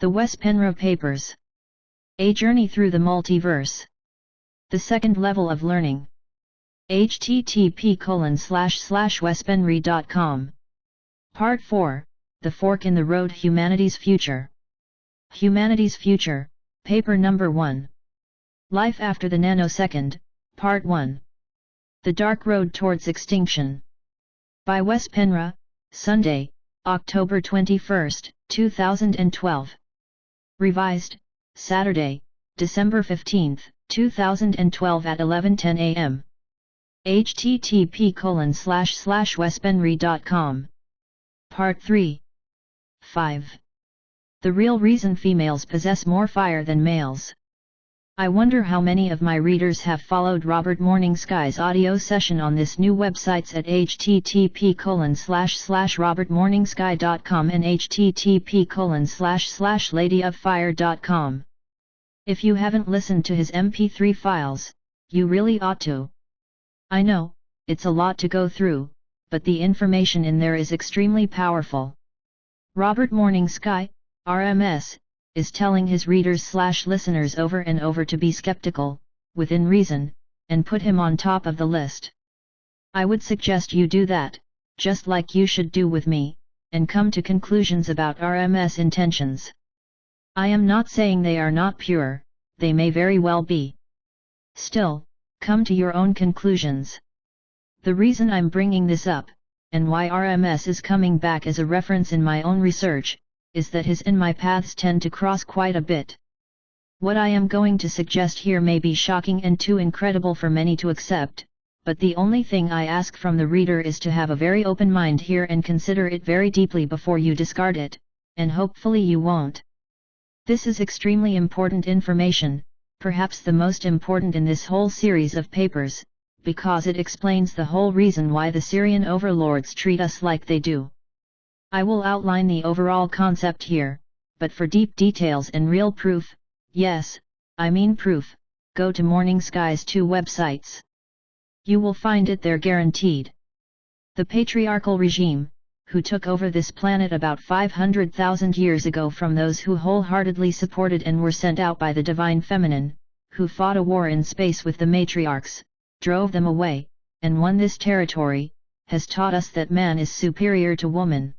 The Penre Papers. A Journey Through the Multiverse. The Second Level of Learning. http://wespenre.com. Part 4, The Fork in the Road, Humanity's Future. Humanity's Future, Paper Number 1. Life After the Nano Second, Part 1. The Dark Road Towards Extinction. By Penre, Sunday, October 21, 2012. Revised, Saturday, December 15, 2012 at 11:10 a.m. http://wespenre.com. Part 3. 5. The Real Reason Females Possess More Fire Than Males. I wonder how many of my readers have followed Robert Morningsky's audio session on this new websites at http://robertmorningsky.com and http://ladyoffire.com. If you haven't listened to his MP3 files, you really ought to. I know, it's a lot to go through, but the information in there is extremely powerful. Robert Morningsky, RMS, is telling his readers/listeners over and over to be skeptical, within reason, and put him on top of the list. I would suggest you do that, just like you should do with me, and come to conclusions about RMS intentions. I am not saying they are not pure, they may very well be. Still, come to your own conclusions. The reason I'm bringing this up, and why RMS is coming back as a reference in my own research, is that his and my paths tend to cross quite a bit. What I am going to suggest here may be shocking and too incredible for many to accept, but the only thing I ask from the reader is to have a very open mind here and consider it very deeply before you discard it, and hopefully you won't. This is extremely important information, perhaps the most important in this whole series of papers, because it explains the whole reason why the Syrian overlords treat us like they do. I will outline the overall concept here, but for deep details and real proof, yes, I mean proof, go to Morningsky's 2 websites. You will find it there guaranteed. The patriarchal regime, who took over this planet about 500,000 years ago from those who wholeheartedly supported and were sent out by the divine feminine, who fought a war in space with the matriarchs, drove them away, and won this territory, has taught us that man is superior to woman.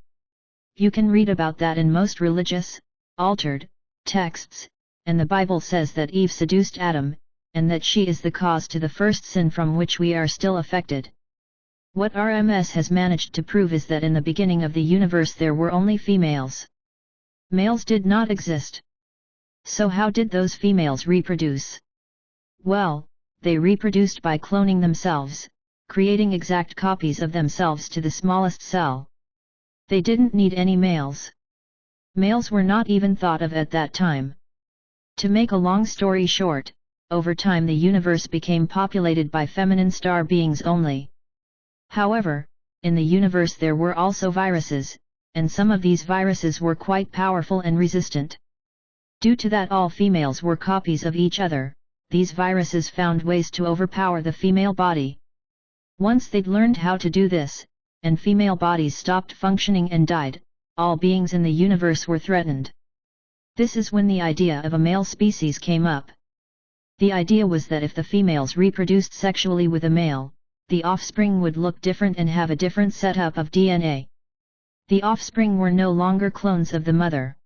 You can read about that in most religious, altered, texts, and the Bible says that Eve seduced Adam, and that she is the cause to the first sin from which we are still affected. What RMS has managed to prove is that in the beginning of the universe there were only females. Males did not exist. So how did those females reproduce? Well, they reproduced by cloning themselves, creating exact copies of themselves to the smallest cell. They didn't need any males. Males were not even thought of at that time. To make a long story short, over time the universe became populated by feminine star beings only. However, in the universe there were also viruses, and some of these viruses were quite powerful and resistant. Due to that all females were copies of each other, these viruses found ways to overpower the female body. Once they'd learned how to do this, and female bodies stopped functioning and died, all beings in the universe were threatened. This is when the idea of a male species came up. The idea was that if the females reproduced sexually with a male, the offspring would look different and have a different setup of DNA. The offspring were no longer clones of the mother.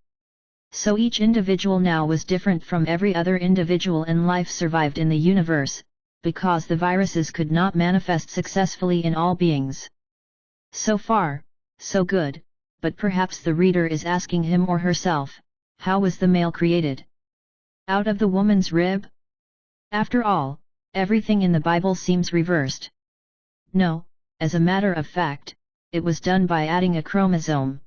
So each individual now was different from every other individual and life survived in the universe, because the viruses could not manifest successfully in all beings. So far, so good, but perhaps the reader is asking him or herself, how was the male created? Out of the woman's rib? After all, everything in the Bible seems reversed. No, as a matter of fact, it was done by adding a chromosome.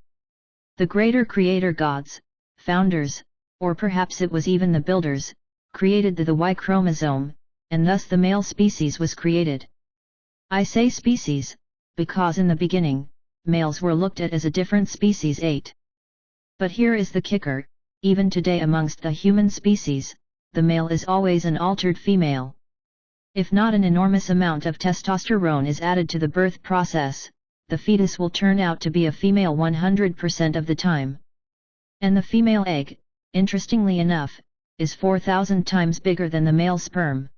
The greater creator gods, founders, or perhaps it was even the builders, created the Y chromosome, and thus the male species was created. I say species, because in the beginning, males were looked at as a different species 8. But here is the kicker, even today amongst the human species, the male is always an altered female. If not an enormous amount of testosterone is added to the birth process, the fetus will turn out to be a female 100% of the time. And the female egg, interestingly enough, is 4,000 times bigger than the male sperm.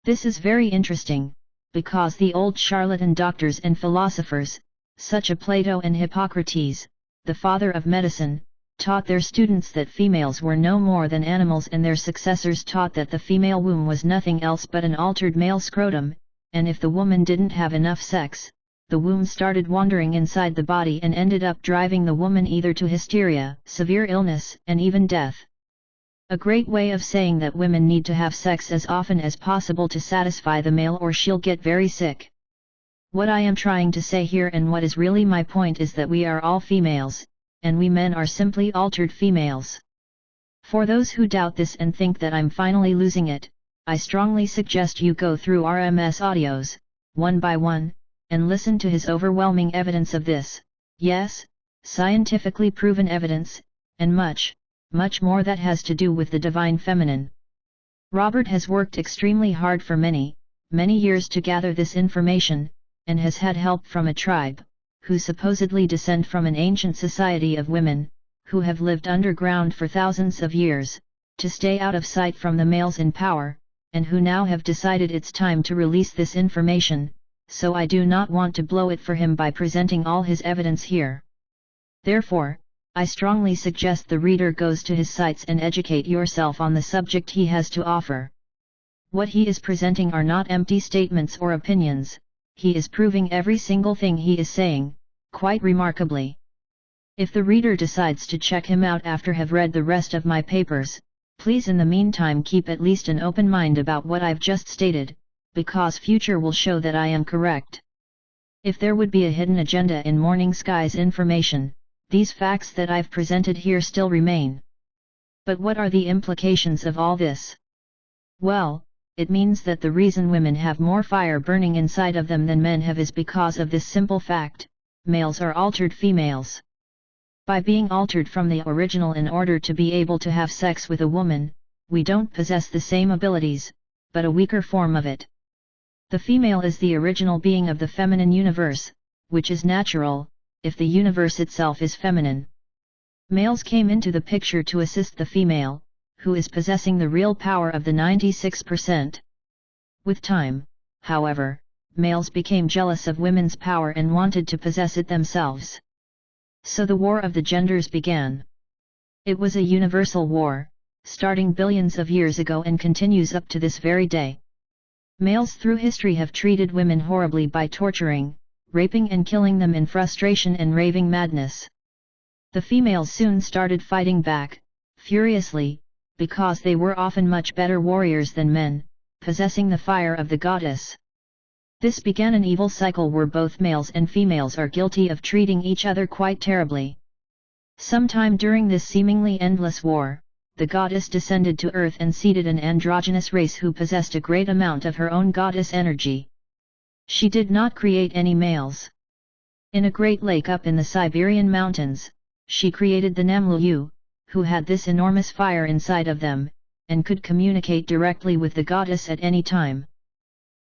This is very interesting, because the old charlatan doctors and philosophers, such as Plato and Hippocrates, the father of medicine, taught their students that females were no more than animals, and their successors taught that the female womb was nothing else but an altered male scrotum, and if the woman didn't have enough sex, the womb started wandering inside the body and ended up driving the woman either to hysteria, severe illness, and even death. A great way of saying that women need to have sex as often as possible to satisfy the male or she'll get very sick. What I am trying to say here, and what is really my point, is that we are all females, and we men are simply altered females. For those who doubt this and think that I'm finally losing it, I strongly suggest you go through RMS audios, one by one, and listen to his overwhelming evidence of this, yes, scientifically proven evidence, and much more that has to do with the divine feminine. Robert has worked extremely hard for many years to gather this information, and has had help from a tribe, who supposedly descend from an ancient society of women, who have lived underground for thousands of years, to stay out of sight from the males in power, and who now have decided it's time to release this information, so I do not want to blow it for him by presenting all his evidence here. Therefore, I strongly suggest the reader goes to his sites and educate yourself on the subject he has to offer. What he is presenting are not empty statements or opinions, he is proving every single thing he is saying, quite remarkably. If the reader decides to check him out after have read the rest of my papers, please in the meantime keep at least an open mind about what I've just stated, because future will show that I am correct. If there would be a hidden agenda in Morning Sky's information, these facts that I've presented here still remain. But what are the implications of all this? Well, it means that the reason women have more fire burning inside of them than men have is because of this simple fact: males are altered females. By being altered from the original in order to be able to have sex with a woman, we don't possess the same abilities, but a weaker form of it. The female is the original being of the feminine universe, which is natural, if the universe itself is feminine. Males came into the picture to assist the female, who is possessing the real power of the 96%. With time, however, males became jealous of women's power and wanted to possess it themselves. So the war of the genders began. It was a universal war, starting billions of years ago and continues up to this very day. Males through history have treated women horribly by torturing, raping and killing them in frustration and raving madness. The females soon started fighting back, furiously, because they were often much better warriors than men, possessing the fire of the goddess. This began an evil cycle where both males and females are guilty of treating each other quite terribly. Sometime during this seemingly endless war, the goddess descended to earth and seeded an androgynous race who possessed a great amount of her own goddess energy. She did not create any males. In a great lake up in the Siberian mountains, she created the Namlu, who had this enormous fire inside of them, and could communicate directly with the goddess at any time.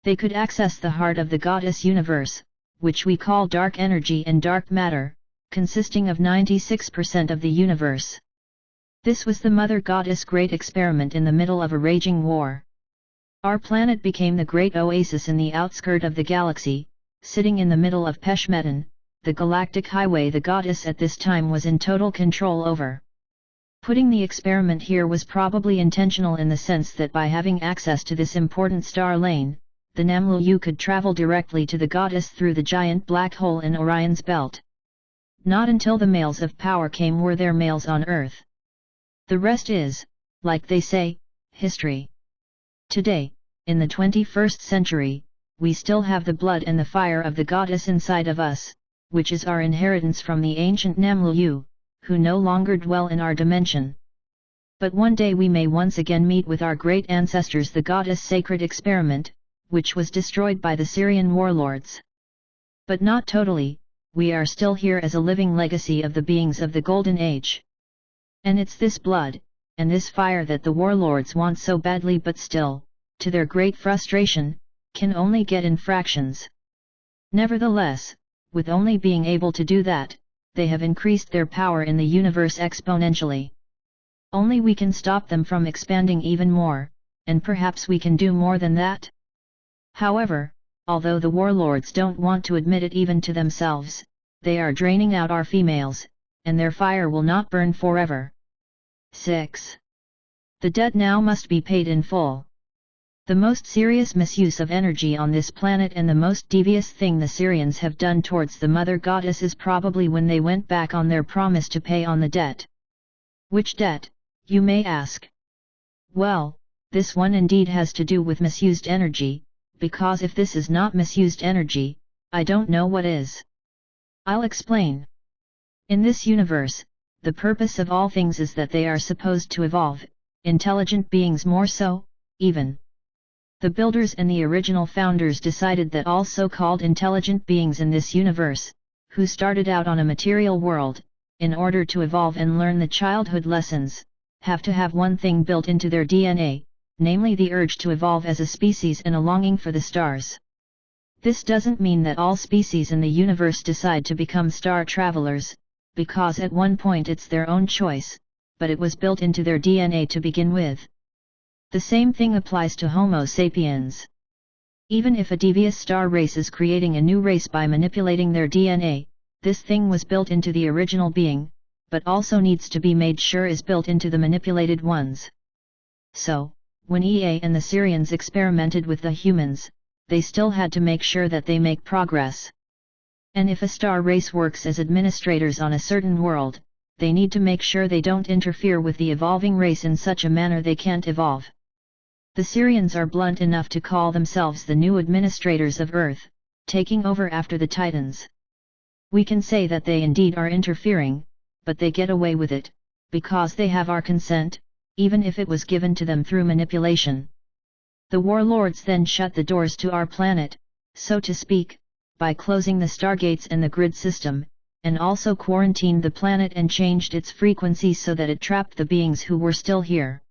They could access the heart of the goddess universe, which we call dark energy and dark matter, consisting of 96% of the universe. This was the mother goddess' great experiment in the middle of a raging war. Our planet became the great oasis in the outskirt of the galaxy, sitting in the middle of Peshmetan, the galactic highway the goddess at this time was in total control over. Putting the experiment here was probably intentional in the sense that by having access to this important star lane, the Namlu could travel directly to the goddess through the giant black hole in Orion's belt. Not until the males of power came were there males on Earth. The rest is, like they say, history. Today, in the 21st century, we still have the blood and the fire of the goddess inside of us, which is our inheritance from the ancient Namlu, who no longer dwell in our dimension. But one day we may once again meet with our great ancestors, the goddess' sacred experiment, which was destroyed by the Syrian warlords. But not totally, we are still here as a living legacy of the beings of the Golden Age. And it's this blood, and this fire that the warlords want so badly, but still, to their great frustration, can only get in fractions. Nevertheless, with only being able to do that, they have increased their power in the universe exponentially. Only we can stop them from expanding even more, and perhaps we can do more than that. However, although the warlords don't want to admit it even to themselves, they are draining out our females, and their fire will not burn forever. 6. The debt now must be paid in full. The most serious misuse of energy on this planet and the most devious thing the Syrians have done towards the Mother Goddess is probably when they went back on their promise to pay on the debt. Which debt, you may ask? Well, this one indeed has to do with misused energy, because if this is not misused energy, I don't know what is. I'll explain. In this universe, the purpose of all things is that they are supposed to evolve, intelligent beings more so, even. The builders and the original founders decided that all so-called intelligent beings in this universe, who started out on a material world, in order to evolve and learn the childhood lessons, have to have one thing built into their DNA, namely the urge to evolve as a species and a longing for the stars. This doesn't mean that all species in the universe decide to become star travelers, because at one point it's their own choice, but it was built into their DNA to begin with. The same thing applies to Homo sapiens. Even if a devious star race is creating a new race by manipulating their DNA, this thing was built into the original being, but also needs to be made sure is built into the manipulated ones. So, when EA and the Syrians experimented with the humans, they still had to make sure that they make progress. And if a star race works as administrators on a certain world, they need to make sure they don't interfere with the evolving race in such a manner they can't evolve. The Syrians are blunt enough to call themselves the new administrators of Earth, taking over after the Titans. We can say that they indeed are interfering, but they get away with it, because they have our consent, even if it was given to them through manipulation. The warlords then shut the doors to our planet, so to speak, by closing the stargates and the grid system, and also quarantined the planet and changed its frequency so that it trapped the beings who were still here.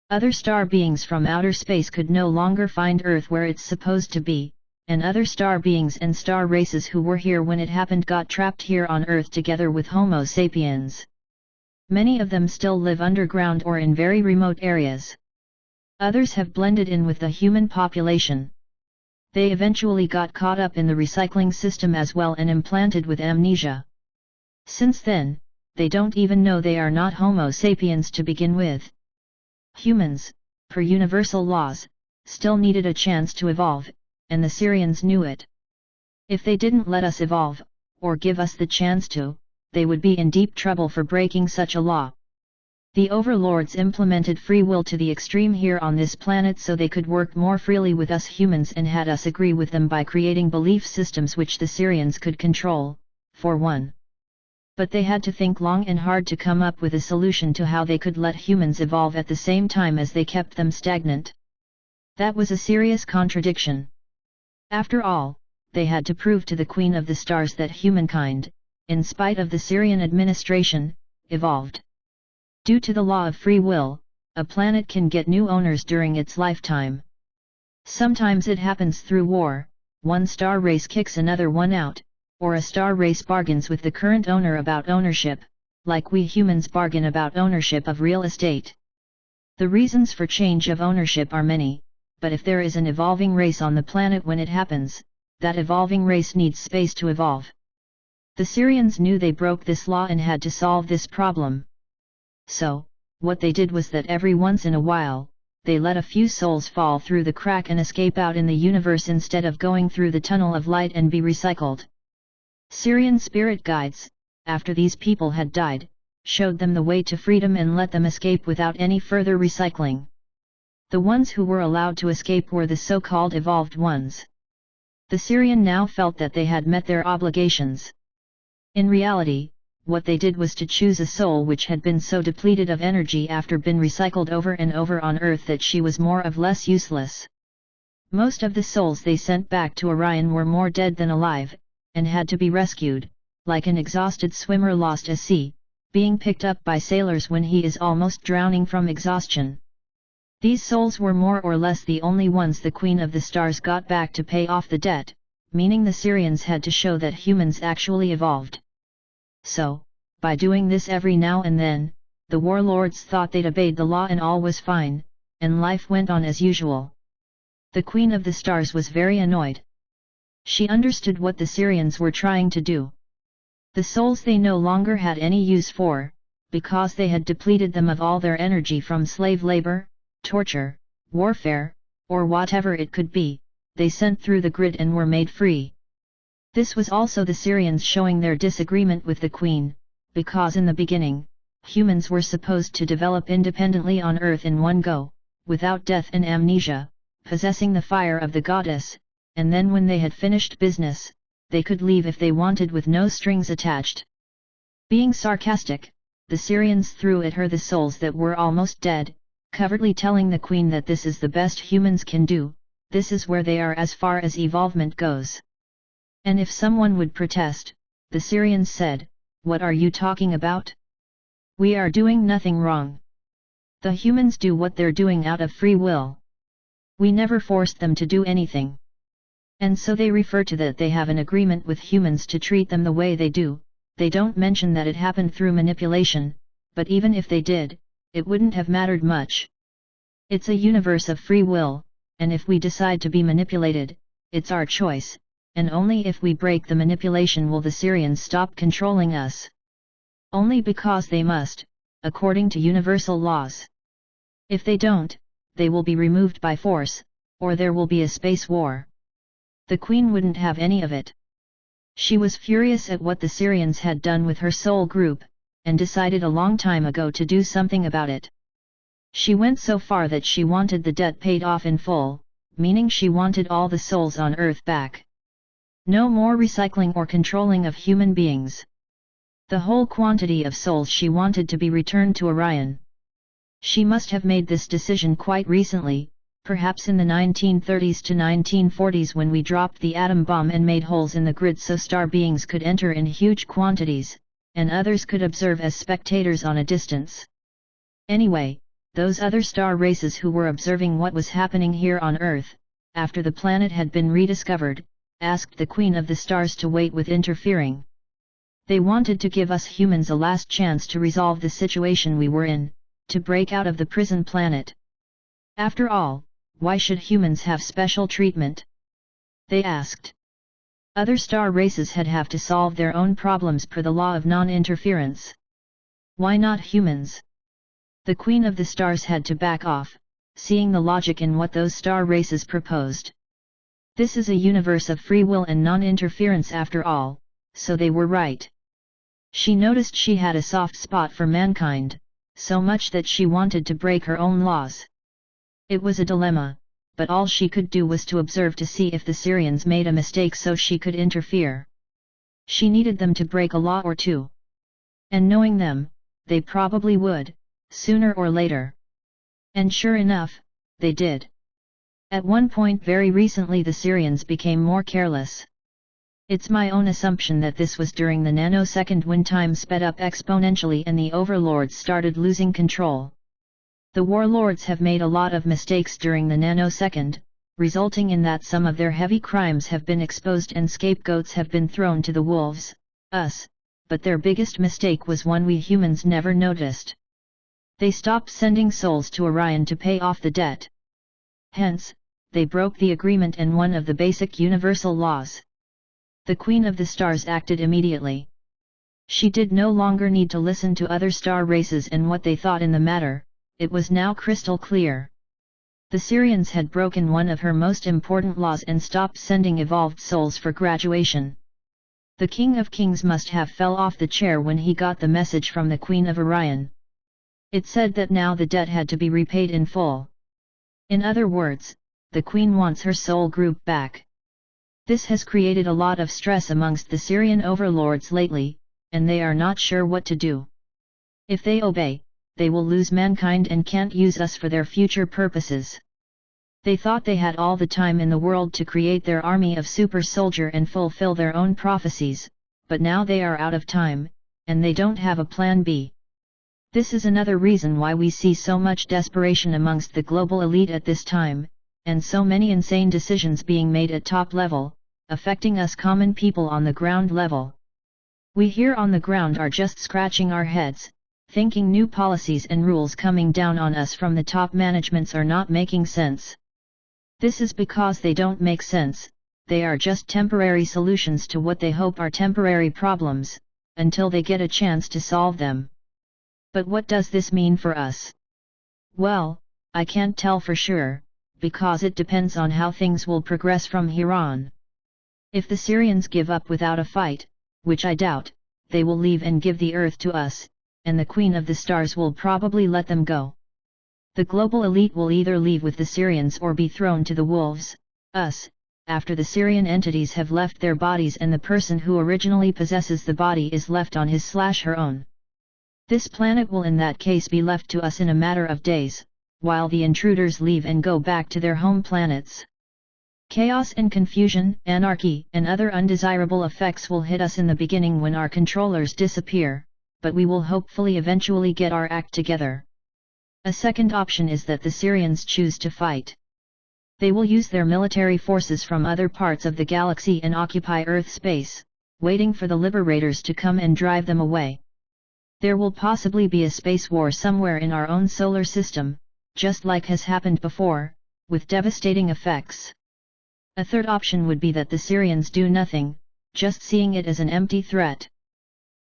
Other star beings from outer space could no longer find Earth where it's supposed to be, and other star beings and star races who were here when it happened got trapped here on Earth together with Homo sapiens. Many of them still live underground or in very remote areas. Others have blended in with the human population. They eventually got caught up in the recycling system as well and implanted with amnesia. Since then, they don't even know they are not Homo sapiens to begin with. Humans, per universal laws, still needed a chance to evolve, and the Syrians knew it. If they didn't let us evolve, or give us the chance to, they would be in deep trouble for breaking such a law. The overlords implemented free will to the extreme here on this planet so they could work more freely with us humans and had us agree with them by creating belief systems which the Syrians could control, for one. But they had to think long and hard to come up with a solution to how they could let humans evolve at the same time as they kept them stagnant. That was a serious contradiction. After all, they had to prove to the Queen of the Stars that humankind, in spite of the Syrian administration, evolved. Due to the law of free will, a planet can get new owners during its lifetime. Sometimes it happens through war, one star race kicks another one out, or a star race bargains with the current owner about ownership, like we humans bargain about ownership of real estate. The reasons for change of ownership are many, but if there is an evolving race on the planet when it happens, that evolving race needs space to evolve. The Syrians knew they broke this law and had to solve this problem. So, what they did was that every once in a while, they let a few souls fall through the crack and escape out in the universe instead of going through the tunnel of light and be recycled. Syrian spirit guides, after these people had died, showed them the way to freedom and let them escape without any further recycling. The ones who were allowed to escape were the so-called evolved ones. The Syrian now felt that they had met their obligations. In reality, what they did was to choose a soul which had been so depleted of energy after been recycled over and over on Earth that she was more or less useless. Most of the souls they sent back to Orion were more dead than alive, and had to be rescued, like an exhausted swimmer lost at sea, being picked up by sailors when he is almost drowning from exhaustion. These souls were more or less the only ones the Queen of the Stars got back to pay off the debt, meaning the Syrians had to show that humans actually evolved. So, by doing this every now and then, the warlords thought they'd obeyed the law and all was fine, and life went on as usual. The Queen of the Stars was very annoyed. She understood what the Syrians were trying to do. The souls they no longer had any use for, because they had depleted them of all their energy from slave labor, torture, warfare, or whatever it could be, they sent through the grid and were made free. This was also the Syrians showing their disagreement with the Queen, because in the beginning, humans were supposed to develop independently on Earth in one go, without death and amnesia, possessing the fire of the goddess, and then when they had finished business, they could leave if they wanted with no strings attached. Being sarcastic, the Syrians threw at her the souls that were almost dead, covertly telling the Queen that this is the best humans can do, this is where they are as far as evolvement goes. And if someone would protest, the Syrians said, "What are you talking about? We are doing nothing wrong. The humans do what they're doing out of free will. We never forced them to do anything." And so they refer to that they have an agreement with humans to treat them the way they do. They don't mention that it happened through manipulation, but even if they did, it wouldn't have mattered much. It's a universe of free will, and if we decide to be manipulated, it's our choice, and only if we break the manipulation will the Syrians stop controlling us. Only because they must, according to universal laws. If they don't, they will be removed by force, or there will be a space war. The Queen wouldn't have any of it. She was furious at what the Syrians had done with her soul group, and decided a long time ago to do something about it. She went so far that she wanted the debt paid off in full, meaning she wanted all the souls on Earth back. No more recycling or controlling of human beings. The whole quantity of souls she wanted to be returned to Orion. She must have made this decision quite recently, perhaps in the 1930s to 1940s when we dropped the atom bomb and made holes in the grid so star beings could enter in huge quantities, and others could observe as spectators on a distance. Anyway, those other star races who were observing what was happening here on Earth, after the planet had been rediscovered, asked the Queen of the Stars to wait with interfering. They wanted to give us humans a last chance to resolve the situation we were in, to break out of the prison planet. After all, why should humans have special treatment? They asked. Other star races had have to solve their own problems per the law of non-interference. Why not humans? The Queen of the Stars had to back off, seeing the logic in what those star races proposed. This is a universe of free will and non-interference after all, so they were right. She noticed she had a soft spot for mankind, so much that she wanted to break her own laws. It was a dilemma, but all she could do was to observe to see if the Syrians made a mistake so she could interfere. She needed them to break a law or two. And knowing them, they probably would, sooner or later. And sure enough, they did. At one point very recently the Syrians became more careless. It's my own assumption that this was during the nanosecond when time sped up exponentially and the overlords started losing control. The warlords have made a lot of mistakes during the nanosecond, resulting in that some of their heavy crimes have been exposed and scapegoats have been thrown to the wolves, us, but their biggest mistake was one we humans never noticed. They stopped sending souls to Orion to pay off the debt. Hence, they broke the agreement and one of the basic universal laws. The Queen of the Stars acted immediately. She did no longer need to listen to other star races and what they thought in the matter, it was now crystal clear. The Syrians had broken one of her most important laws and stopped sending evolved souls for graduation. The King of Kings must have fell off the chair when he got the message from the Queen of Orion. It said that now the debt had to be repaid in full. In other words, the Queen wants her soul group back. This has created a lot of stress amongst the Syrian overlords lately, and they are not sure what to do. If they obey, they will lose mankind and can't use us for their future purposes. They thought they had all the time in the world to create their army of super soldier and fulfill their own prophecies, but now they are out of time, and they don't have a plan B. This is another reason why we see so much desperation amongst the global elite at this time, and so many insane decisions being made at top level, affecting us common people on the ground level. We here on the ground are just scratching our heads, Thinking new policies and rules coming down on us from the top managements are not making sense. This is because they don't make sense, they are just temporary solutions to what they hope are temporary problems, until they get a chance to solve them. But what does this mean for us? Well, I can't tell for sure, because it depends on how things will progress from here on. If the Syrians give up without a fight, which I doubt, they will leave and give the Earth to us, and the Queen of the Stars will probably let them go. The global elite will either leave with the Syrians or be thrown to the wolves, us, after the Syrian entities have left their bodies and the person who originally possesses the body is left on his/her own. This planet will in that case be left to us in a matter of days, while the intruders leave and go back to their home planets. Chaos and confusion, anarchy, and other undesirable effects will hit us in the beginning when our controllers disappear, but we will hopefully eventually get our act together. A second option is that the Syrians choose to fight. They will use their military forces from other parts of the galaxy and occupy Earth space, waiting for the liberators to come and drive them away. There will possibly be a space war somewhere in our own solar system, just like has happened before, with devastating effects. A third option would be that the Syrians do nothing, just seeing it as an empty threat.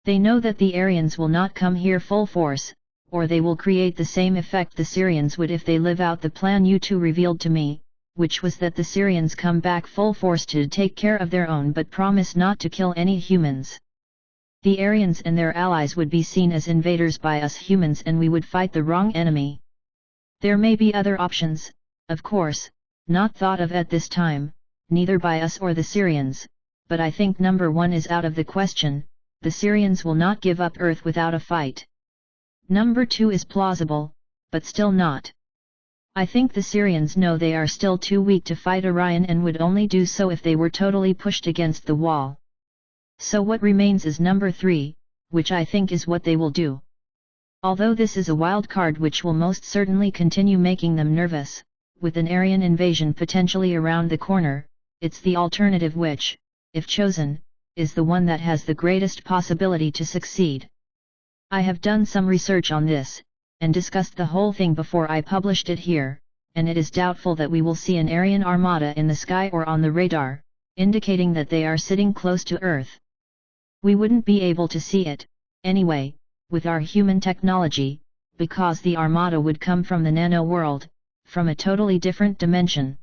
They know that the Aryans will not come here full force, or they will create the same effect the Syrians would if they live out the plan you two revealed to me, which was that the Syrians come back full force to take care of their own but promise not to kill any humans. The Aryans and their allies would be seen as invaders by us humans and we would fight the wrong enemy. There may be other options, of course, not thought of at this time, neither by us or the Syrians, but I think number one is out of the question. The Syrians will not give up Earth without a fight. Number two is plausible, but still not. I think the Syrians know they are still too weak to fight Orion and would only do so if they were totally pushed against the wall. So what remains is number three, which I think is what they will do. Although this is a wild card which will most certainly continue making them nervous, with an Aryan invasion potentially around the corner, it's the alternative which, if chosen, is the one that has the greatest possibility to succeed. I have done some research on this, and discussed the whole thing before I published it here, and it is doubtful that we will see an Aryan armada in the sky or on the radar, indicating that they are sitting close to Earth. We wouldn't be able to see it, anyway, with our human technology, because the armada would come from the nano world, from a totally different dimension.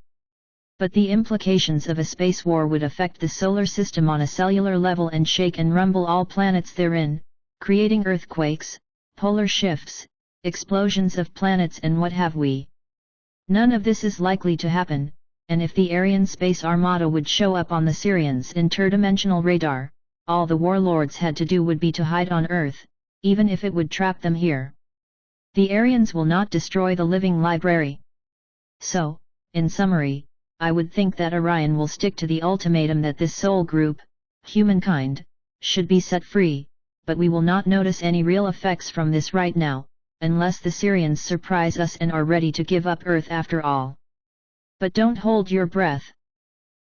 But the implications of a space war would affect the solar system on a cellular level and shake and rumble all planets therein, creating earthquakes, polar shifts, explosions of planets and what have we. None of this is likely to happen, and if the Aryan space armada would show up on the Syrians' interdimensional radar, all the warlords had to do would be to hide on Earth, even if it would trap them here. The Aryans will not destroy the living library. So, in summary, I would think that Orion will stick to the ultimatum that this soul group, humankind, should be set free, but we will not notice any real effects from this right now, unless the Syrians surprise us and are ready to give up Earth after all. But don't hold your breath.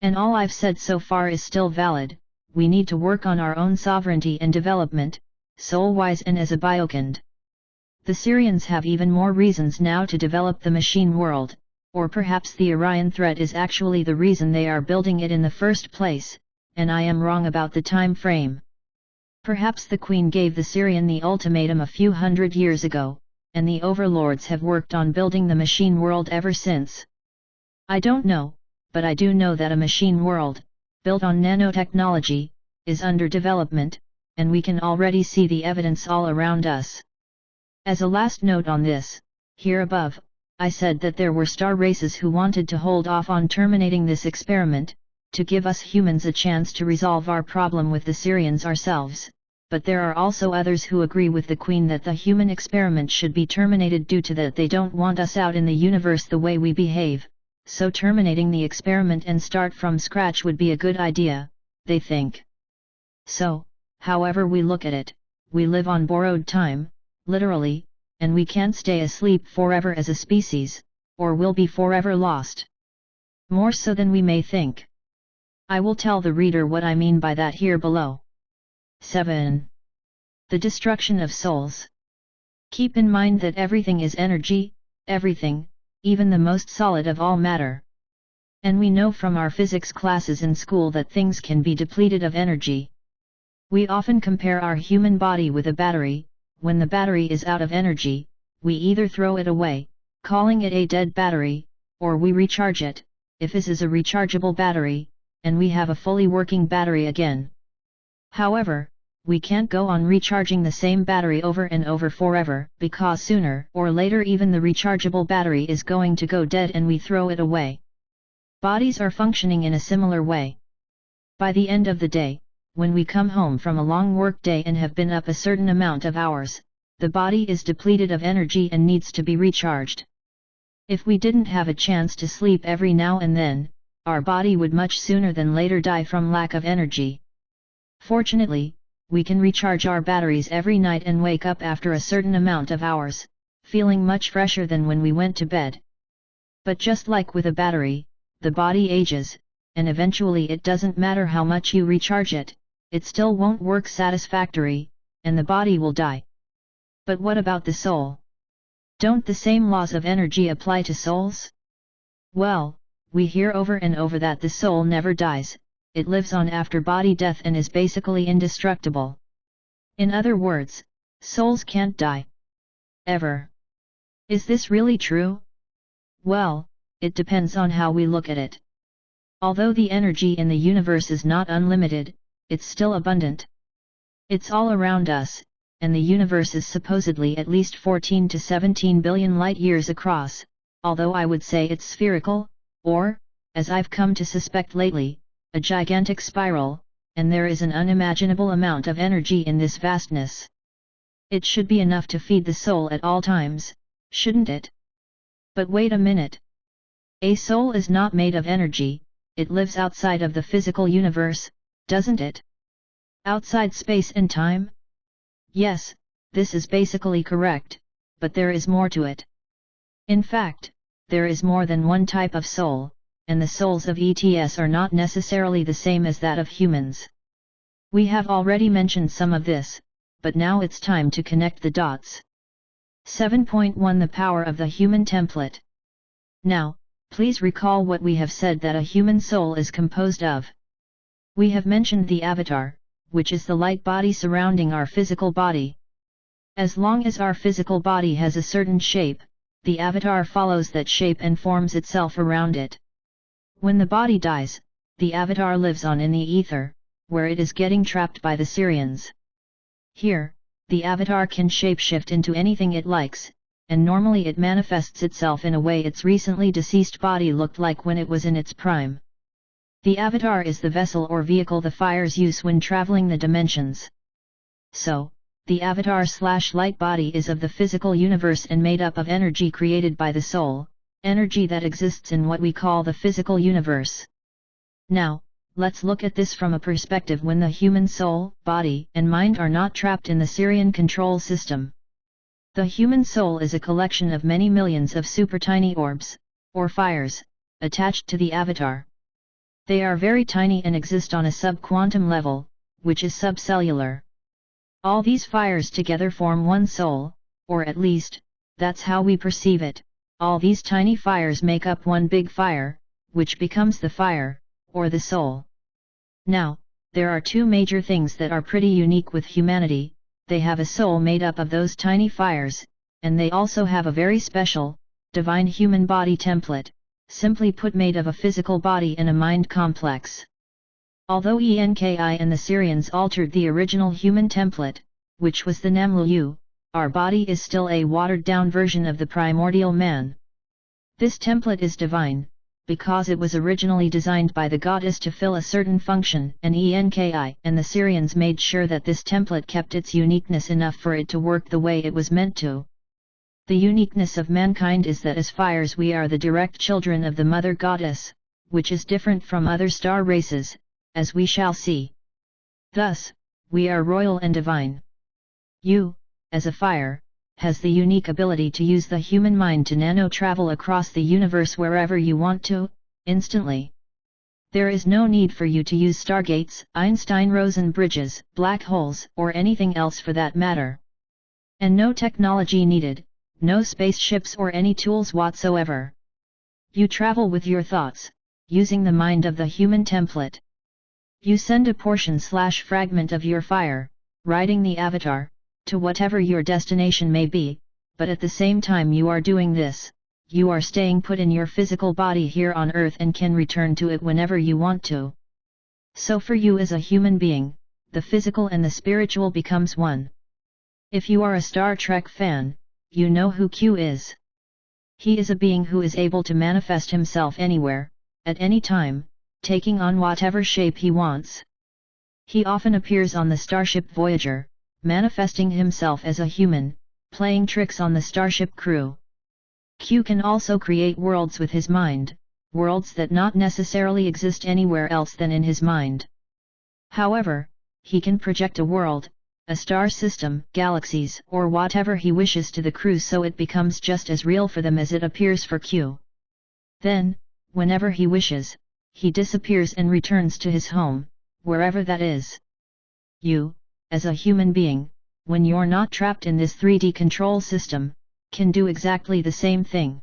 And all I've said so far is still valid. We need to work on our own sovereignty and development, soul-wise and as a biokind. The Syrians have even more reasons now to develop the machine world, or perhaps the Orion threat is actually the reason they are building it in the first place, and I am wrong about the time frame. Perhaps the Queen gave the Syrian the ultimatum a few hundred years ago, and the overlords have worked on building the machine world ever since. I don't know, but I do know that a machine world, built on nanotechnology, is under development, and we can already see the evidence all around us. As a last note on this, here above, I said that there were star races who wanted to hold off on terminating this experiment, to give us humans a chance to resolve our problem with the Syrians ourselves, but there are also others who agree with the Queen that the human experiment should be terminated due to that they don't want us out in the universe the way we behave. So terminating the experiment and start from scratch would be a good idea, they think. So, however we look at it, we live on borrowed time, literally, and we can't stay asleep forever as a species, or we'll be forever lost. More so than we may think. I will tell the reader what I mean by that here below. 7. The destruction of souls. Keep in mind that everything is energy, everything, even the most solid of all matter. And we know from our physics classes in school that things can be depleted of energy. We often compare our human body with a battery. When the battery is out of energy, we either throw it away, calling it a dead battery, or we recharge it, if this is a rechargeable battery, and we have a fully working battery again. However, we can't go on recharging the same battery over and over forever, because sooner or later even the rechargeable battery is going to go dead and we throw it away. Bodies are functioning in a similar way. By the end of the day, when we come home from a long work day and have been up a certain amount of hours, the body is depleted of energy and needs to be recharged. If we didn't have a chance to sleep every now and then, our body would much sooner than later die from lack of energy. Fortunately, we can recharge our batteries every night and wake up after a certain amount of hours, feeling much fresher than when we went to bed. But just like with a battery, the body ages, and eventually it doesn't matter how much you recharge it, it still won't work satisfactory, and the body will die. But what about the soul? Don't the same laws of energy apply to souls? Well, we hear over and over that the soul never dies, it lives on after body death and is basically indestructible. In other words, souls can't die. Ever. Is this really true? Well, it depends on how we look at it. Although the energy in the universe is not unlimited, it's still abundant. It's all around us, and the universe is supposedly at least 14 to 17 billion light-years across, although I would say it's spherical, or, as I've come to suspect lately, a gigantic spiral, and there is an unimaginable amount of energy in this vastness. It should be enough to feed the soul at all times, shouldn't it? But wait a minute. A soul is not made of energy, it lives outside of the physical universe, doesn't it? Outside space and time? Yes, this is basically correct, but there is more to it. In fact, there is more than one type of soul, and the souls of ETs are not necessarily the same as that of humans. We have already mentioned some of this, but now it's time to connect the dots. 7.1 The power of the human template. Now, please recall what we have said that a human soul is composed of. We have mentioned the avatar, which is the light body surrounding our physical body. As long as our physical body has a certain shape, the avatar follows that shape and forms itself around it. When the body dies, the avatar lives on in the ether, where it is getting trapped by the Sirians. Here, the avatar can shapeshift into anything it likes, and normally it manifests itself in a way its recently deceased body looked like when it was in its prime. The avatar is the vessel or vehicle the fires use when traveling the dimensions. So, the avatar/light body is of the physical universe and made up of energy created by the soul, energy that exists in what we call the physical universe. Now, let's look at this from a perspective when the human soul, body, and mind are not trapped in the Sirian control system. The human soul is a collection of many millions of super tiny orbs, or fires, attached to the avatar. They are very tiny and exist on a sub-quantum level, which is subcellular. All these fires together form one soul, or at least, that's how we perceive it. All these tiny fires make up one big fire, which becomes the fire, or the soul. Now, there are two major things that are pretty unique with humanity. They have a soul made up of those tiny fires, and they also have a very special, divine human body template, simply put made of a physical body and a mind complex. Although Enki and the Sirians altered the original human template, which was the Namlu, our body is still a watered-down version of the primordial man. This template is divine, because it was originally designed by the goddess to fill a certain function, and Enki and the Sirians made sure that this template kept its uniqueness enough for it to work the way it was meant to. The uniqueness of mankind is that as fires we are the direct children of the mother goddess, which is different from other star races, as we shall see. Thus, we are royal and divine. You, as a fire, has the unique ability to use the human mind to nano-travel across the universe wherever you want to, instantly. There is no need for you to use stargates, Einstein-Rosen bridges, black holes, or anything else for that matter. And no technology needed, no spaceships or any tools whatsoever. You travel with your thoughts, using the mind of the human template. You send a portion/fragment of your fire, riding the avatar, to whatever your destination may be, but at the same time you are doing this, you are staying put in your physical body here on Earth and can return to it whenever you want to. So for you as a human being, the physical and the spiritual becomes one. If you are a Star Trek fan, you know who Q is. He is a being who is able to manifest himself anywhere, at any time, taking on whatever shape he wants. He often appears on the starship Voyager, manifesting himself as a human, playing tricks on the starship crew. Q can also create worlds with his mind, worlds that not necessarily exist anywhere else than in his mind. However, he can project a world, a star system, galaxies, or whatever he wishes to the crew so it becomes just as real for them as it appears for Q. Then, whenever he wishes, he disappears and returns to his home, wherever that is. You, as a human being, when you're not trapped in this 3D control system, can do exactly the same thing.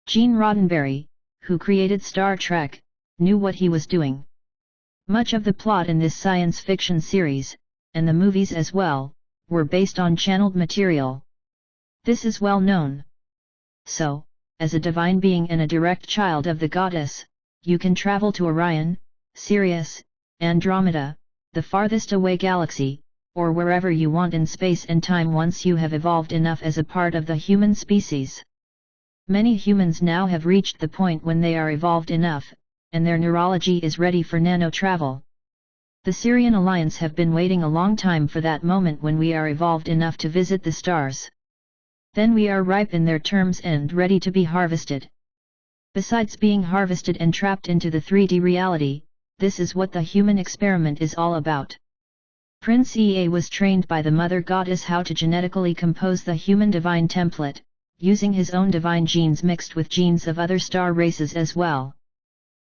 Gene Roddenberry, who created Star Trek, knew what he was doing. Much of the plot in this science fiction series, and the movies as well, were based on channeled material. This is well known. So, as a divine being and a direct child of the goddess, you can travel to Orion, Sirius, Andromeda, the farthest away galaxy, or wherever you want in space and time once you have evolved enough as a part of the human species. Many humans now have reached the point when they are evolved enough, and their neurology is ready for nano travel. The Sirian Alliance have been waiting a long time for that moment when we are evolved enough to visit the stars. Then we are ripe in their terms and ready to be harvested. Besides being harvested and trapped into the 3D reality, this is what the human experiment is all about. Prince Ea was trained by the Mother Goddess how to genetically compose the human divine template, using his own divine genes mixed with genes of other star races as well.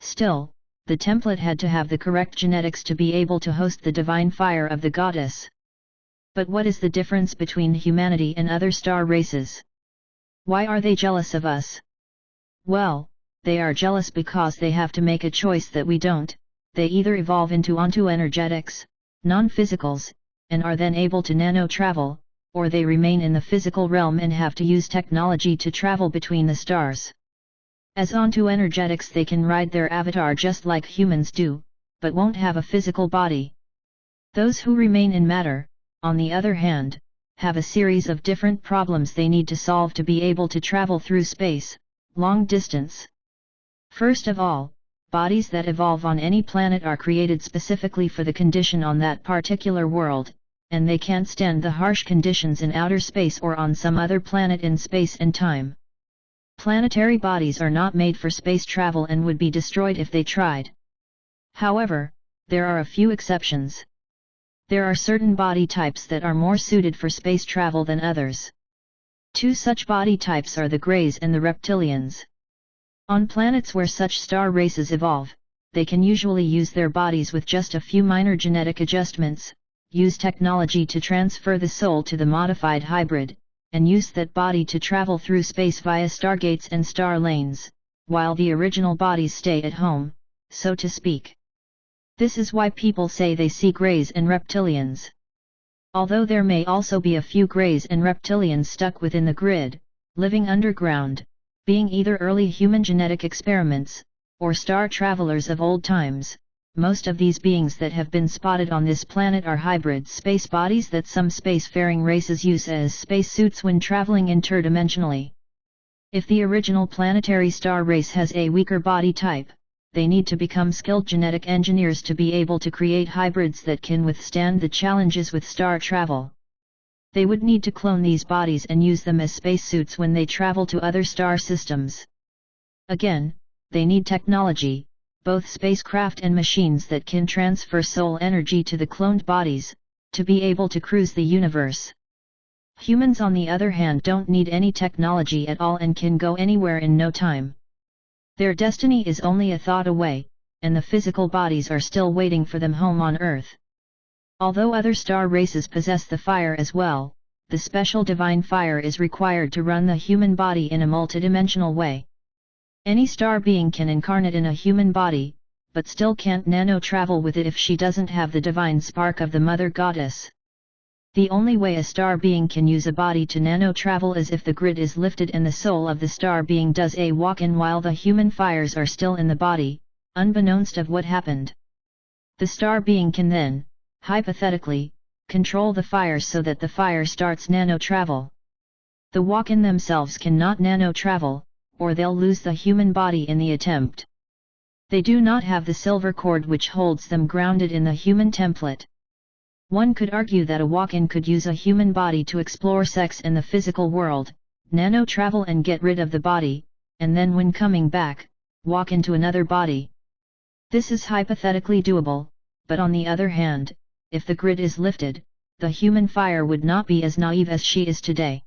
Still, the template had to have the correct genetics to be able to host the divine fire of the goddess. But what is the difference between humanity and other star races? Why are they jealous of us? Well, they are jealous because they have to make a choice that we don't. They either evolve onto energetics, non-physicals, and are then able to nano-travel, or they remain in the physical realm and have to use technology to travel between the stars. As onto energetics they can ride their avatar just like humans do, but won't have a physical body. Those who remain in matter, on the other hand, have a series of different problems they need to solve to be able to travel through space, long distance. First of all, bodies that evolve on any planet are created specifically for the condition on that particular world, and they can't stand the harsh conditions in outer space or on some other planet in space and time. Planetary bodies are not made for space travel and would be destroyed if they tried. However, there are a few exceptions. There are certain body types that are more suited for space travel than others. Two such body types are the Greys and the Reptilians. On planets where such star races evolve, they can usually use their bodies with just a few minor genetic adjustments, use technology to transfer the soul to the modified hybrid, and use that body to travel through space via stargates and star lanes, while the original bodies stay at home, so to speak. This is why people say they see Greys and Reptilians. Although there may also be a few Greys and Reptilians stuck within the grid, living underground, being either early human genetic experiments, or star travelers of old times. Most of these beings that have been spotted on this planet are hybrid space bodies that some spacefaring races use as spacesuits when traveling interdimensionally. If the original planetary star race has a weaker body type, they need to become skilled genetic engineers to be able to create hybrids that can withstand the challenges with star travel. They would need to clone these bodies and use them as spacesuits when they travel to other star systems. Again, they need technology, both spacecraft and machines that can transfer soul energy to the cloned bodies, to be able to cruise the universe. Humans on the other hand don't need any technology at all and can go anywhere in no time. Their destiny is only a thought away, and the physical bodies are still waiting for them home on Earth. Although other star races possess the fire as well, the special divine fire is required to run the human body in a multidimensional way. Any star being can incarnate in a human body, but still can't nano-travel with it if she doesn't have the divine spark of the Mother Goddess. The only way a star being can use a body to nano-travel is if the grid is lifted and the soul of the star being does a walk-in while the human fires are still in the body, unbeknownst of what happened. The star being can then, hypothetically, control the fires so that the fire starts nano-travel. The walk-in themselves cannot nano-travel, or they'll lose the human body in the attempt. They do not have the silver cord which holds them grounded in the human template. One could argue that a walk-in could use a human body to explore sex in the physical world, nano-travel and get rid of the body, and then when coming back, walk into another body. This is hypothetically doable, but on the other hand, if the grid is lifted, the human fire would not be as naive as she is today.